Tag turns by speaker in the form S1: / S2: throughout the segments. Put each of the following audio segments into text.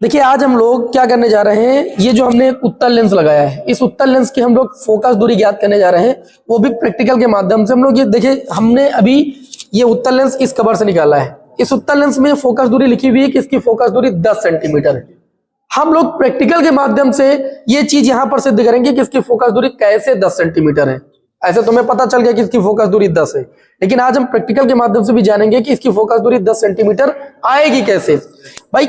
S1: देखिए आज हम लोग क्या करने जा रहे हैं, ये जो हमने उत्तल लेंस लगाया है, इस उत्तल लेंस की हम लोग फोकस दूरी ज्ञात करने जा रहे हैं, वो भी प्रैक्टिकल के माध्यम से। हम लोग ये देखिए, हमने अभी ये उत्तल लेंस इस कवर से निकाला है। इस उत्तल लेंस में फोकस दूरी लिखी हुई है कि इसकी फोकस दूरी 10 सेंटीमीटर है। हम लोग प्रैक्टिकल के माध्यम से ये चीज यहां पर सिद्ध करेंगे कि इसकी फोकस दूरी कैसे 10 सेंटीमीटर है। ऐसे तुम्हें पता चल गया कि इसकी फोकस दूरी 10 है, लेकिन आज हम प्रैक्टिकल के माध्यम से भी जानेंगे कि इसकी फोकस दूरी 10 सेंटीमीटर आएगी कैसे। भाई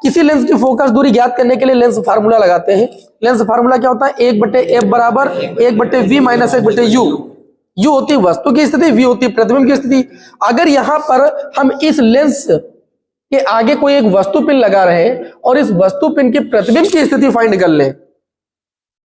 S1: किसी लेंस की फोकस दूरी ज्ञात करने के लिए लेंस फार्मूला लगाते हैं। लेंस फार्मूला क्या होता है, 1/f बराबर 1/v माइनस 1/u। u होती है वस्तु की स्थिति, v होती है प्रतिबिंब की स्थिति। अगर यहां पर हम इस लेंस के आगे कोई एक वस्तु पिन लगा रहे हैं और इस वस्तु पिन के प्रतिबिंब की स्थिति फाइंड कर लें,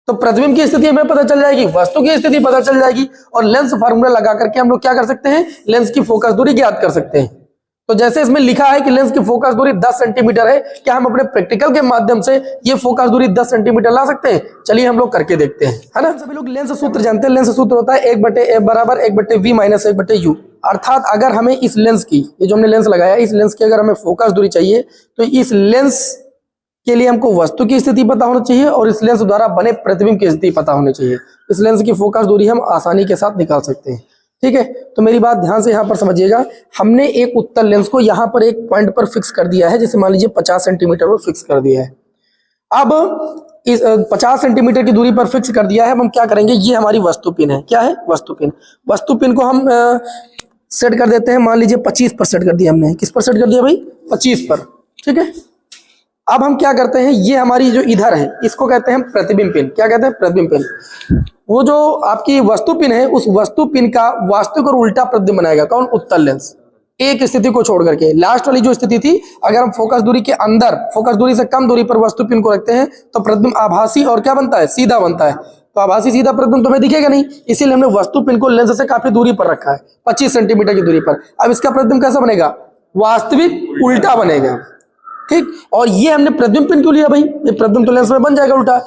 S1: तो प्रतिबिंब की स्थिति हमें पता चल जाएगी, वस्तु की स्थिति पता चल जाएगी, और लेंस फार्मूला लगा करके हम लोग क्या कर सकते हैं, लेंस की फोकस दूरी ज्ञात कर सकते हैं। तो जैसे इसमें लिखा है कि लेंस की फोकस दूरी 10 सेंटीमीटर है, क्या हम अपने प्रैक्टिकल के माध्यम से ये फोकस दूरी 10 सेंटीमीटर ला सकते हैं? चलिए हम लोग करके देखते हैं, है ना। सभी लोग लेंस सूत्र जानते हैं। लेंस सूत्र होता है 1/f बराबर 1/v माइनस 1/u। अर्थात अगर हमें इस लेंस की, ये जो हमने लेंस लगाया है, इस लेंस की अगर हमें फोकस दूरी चाहिए तो इस लेंस के लिए हमको वस्तु की स्थिति पता होना चाहिए और इस लेंस द्वारा बने प्रतिबिंब की स्थिति पता होनी चाहिए। इस लेंस की फोकस दूरी हम आसानी के साथ निकाल सकते हैं, ठीक है। तो मेरी बात ध्यान से यहाँ पर समझिएगा। हमने एक उत्तल लेंस को यहाँ पर एक पॉइंट पर फिक्स कर दिया है, जैसे मान लीजिए 50 सेंटीमीटर पर फिक्स कर दिया है। अब इस 50 सेंटीमीटर की दूरी पर फिक्स कर दिया है। अब हम क्या करेंगे, ये हमारी वस्तु पिन है। क्या है? वस्तु पिन। वस्तु पिन को हम सेट कर देते हैं, मान लीजिए 25 पर सेट कर दिया हमने। किस पर सेट कर दिया भाई? 25 पर, ठीक है। अब हम क्या करते हैं, ये हमारी जो इधर है इसको कहते हैं प्रतिबिंब पिन। क्या कहते हैं? प्रतिबिंब पिन। वो जो आपकी वस्तु पिन है, उस वस्तु पिन का वास्तविक और उल्टा प्रतिबिंब बनाएगा कौन? उत्तल लेंस। एक स्थिति को छोड़ करके, लास्ट वाली जो स्थिति थी, अगर हम फोकस दूरी के अंदर, फोकस दूरी से कम दूरी पर वस्तु पिन को रखते हैं तो प्रतिबिंब आभासी और क्या बनता है? सीधा बनता है। तो आभासी सीधा प्रतिबिंब तुम्हें दिखेगा नहीं, इसीलिए हमने वस्तु पिन को लेंस से काफी दूरी पर रखा है, 25 सेंटीमीटर की दूरी पर। अब इसका प्रतिबिंब कैसा बनेगा? वास्तविक उल्टा बनेगा, ठीक। और ये हमने प्रतिबिंब पिन क्यों लिया भाई? ये प्रतिबिंब तो लेंस में बन जाएगा उल्टा।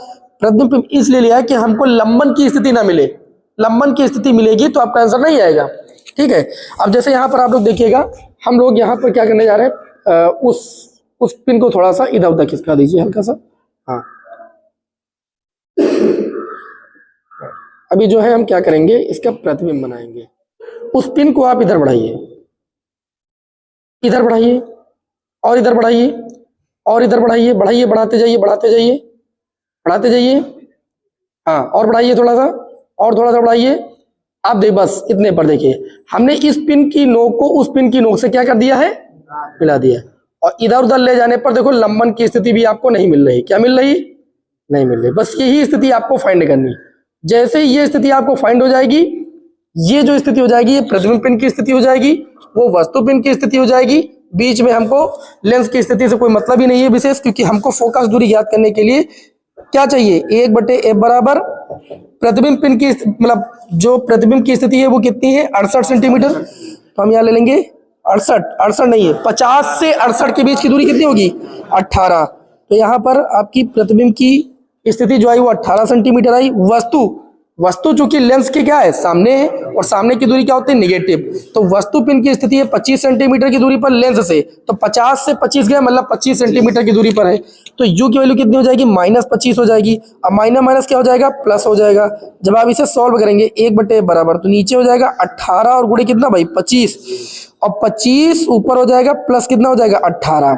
S1: प्रतिबिंब पिन इसलिए लिया है कि हमको लंबन की स्थिति ना मिले। लंबन की स्थिति मिलेगी तो आपका आंसर नहीं आएगा, ठीक है। अब जैसे यहाँ पर आप लोग देखिएगा, हम लोग यहाँ पर क्या करने जा रहे हैं, उस पिन को थोड़ा सा इधर उधर खिसका दीजिए, हल्का सा। हाँ, अभी जो है हम क्या करेंगे, इसका प्रतिबिंब बनाएंगे। उस पिन को आप इधर बढ़ाइए, इधर बढ़ाइए, और इधर बढ़ाइए, और इधर बढ़ाइए, बढ़ाइए, बढ़ाते जाइए, बढ़ाते जाइए, बढ़ाते जाइए। हाँ, और बढ़ाइए थोड़ा सा, और थोड़ा सा बढ़ाइए। आप देखिए, बस इतने पर देखिए, हमने इस पिन की नोक को उस पिन की नोक से क्या कर दिया है? मिला दिया। और इधर उधर ले जाने पर देखो लंबन की स्थिति भी आपको नहीं मिल रही। क्या मिल रही? नहीं मिल रही। बस यही स्थिति आपको फाइंड करनी। जैसे ये स्थिति आपको फाइंड हो जाएगी, ये जो स्थिति हो जाएगी, ये प्रतिबिंब पिन की स्थिति हो जाएगी, वो वस्तु पिन की स्थिति हो जाएगी। बीच में हमको लेंस की स्थिति से कोई मतलब ही नहीं है विशेष, क्योंकि हमको फोकस दूरी ज्ञात करने के लिए क्या चाहिए? 1/f बराबर प्रतिबिंब पिन की, मतलब जो प्रतिबिंब की स्थिति है वो कितनी है? 68 सेंटीमीटर। तो हम यहाँ ले लेंगे 68 नहीं है, 50 से 68 के बीच की दूरी कितनी होगी? 18। तो यहाँ पर आपकी प्रतिबिंब की स्थिति जो आई वो 18 सेंटीमीटर आई। वस्तु चूंकि लेंस के क्या है? सामने है, और सामने की दूरी क्या होती है? निगेटिव। तो वस्तु पिन की स्थिति है 25 सेंटीमीटर की दूरी पर लेंस से, तो 50 से 25 गया, मतलब 25 सेंटीमीटर की दूरी पर है। तो u की वैल्यू कितनी हो जाएगी? -25 हो जाएगी। अब माइनस माइनस क्या हो जाएगा? प्लस हो जाएगा। जब आप इसे सॉल्व करेंगे 1/f बराबर, तो नीचे हो जाएगा 18 और गुणे कितना भाई? 25, और 25 ऊपर हो जाएगा, प्लस कितना हो जाएगा? 18।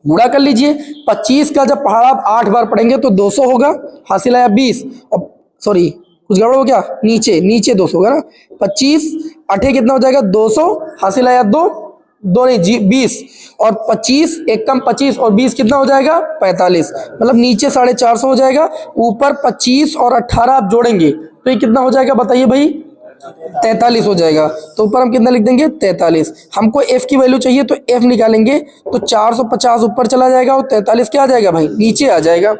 S1: गुणा कर लीजिए। 25 का जब पहाड़ा आप 8 बार पढ़ेंगे तो 200 होगा, हासिल आया 20, और सॉरी कुछ गड़बड़ हो क्या? नीचे 200 होगा ना। 25 8 कितना हो जाएगा? 200, हासिल आया 2 नहीं जी 20, और 25 एक कम 25 और 20 कितना हो जाएगा? 45, मतलब नीचे 450 हो जाएगा। ऊपर 25 और 18 आप जोड़ेंगे तो ये कितना हो जाएगा बताइए भाई? 43 हो जाएगा। तो ऊपर हम कितना लिख देंगे? 43। हमको f की वैल्यू चाहिए तो f निकालेंगे, तो 450 ऊपर चला जाएगा और 43 क्या आ जाएगा भाई? नीचे आ जाएगा।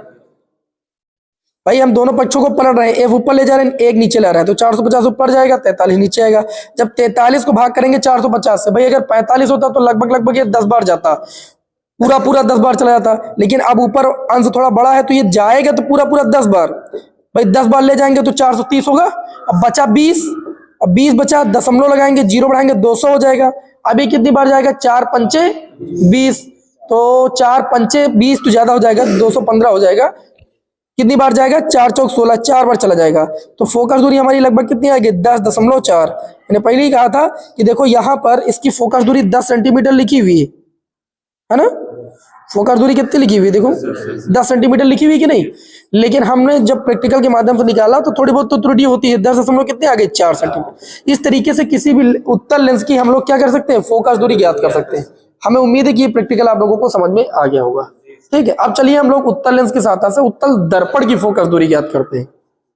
S1: भाई हम दोनों पक्षों को पलट रहे हैं, f ऊपर ले जा रहे हैं, एक नीचे ला रहा है, तो 450 ऊपर जाएगा, 43 नीचे आएगा। जब 43 को भाग करेंगे 450 से, भाई अगर 45 होता तो लगभग ये 10 बार जाता, पूरा 10 बार चला जाता। लेकिन अब ऊपर अंश थोड़ा बड़ा है तो ये जाएगा तो पूरा 10 बार। भाई 10 बार ले जाएंगे तो 430 होगा। अब बचा 20, अब 20 बचा, दशमलव लगाएंगे, जीरो बढ़ाएंगे, 200 हो जाएगा। अभी कितनी बार जाएगा? 4 पंचे 20, तो 4 पंचे 20 तो ज्यादा हो जाएगा, 215 हो जाएगा। कितनी बार जाएगा? 4 चौक 16, 4 बार चला जाएगा। तो फोकस दूरी हमारी लगभग कितनी आएगी? 10.4। मैंने पहले ही कहा था कि देखो यहाँ पर इसकी फोकस दूरी 10 सेंटीमीटर लिखी हुई है ना। फोकस दूरी कितनी लिखी हुई है? देखो 10 सेंटीमीटर लिखी हुई कि नहीं। लेकिन हमने जब प्रैक्टिकल के माध्यम से निकाला तो थोड़ी बहुत तो त्रुटि होती है। 10 दशमलव कितने आ गए? 4 सेंटीमीटर। इस तरीके से किसी भी उत्तल लेंस की हम लोग क्या कर सकते हैं? फोकस दूरी ज्ञात कर सकते हैं। हमें उम्मीद है कि ये प्रैक्टिकल आप लोगों को समझ में आ गया होगा। ठीक है, अब चलिए हम लोग उत्तल लेंस के साथ साथ उत्तल दर्पण की फोकस दूरी ज्ञात करते हैं।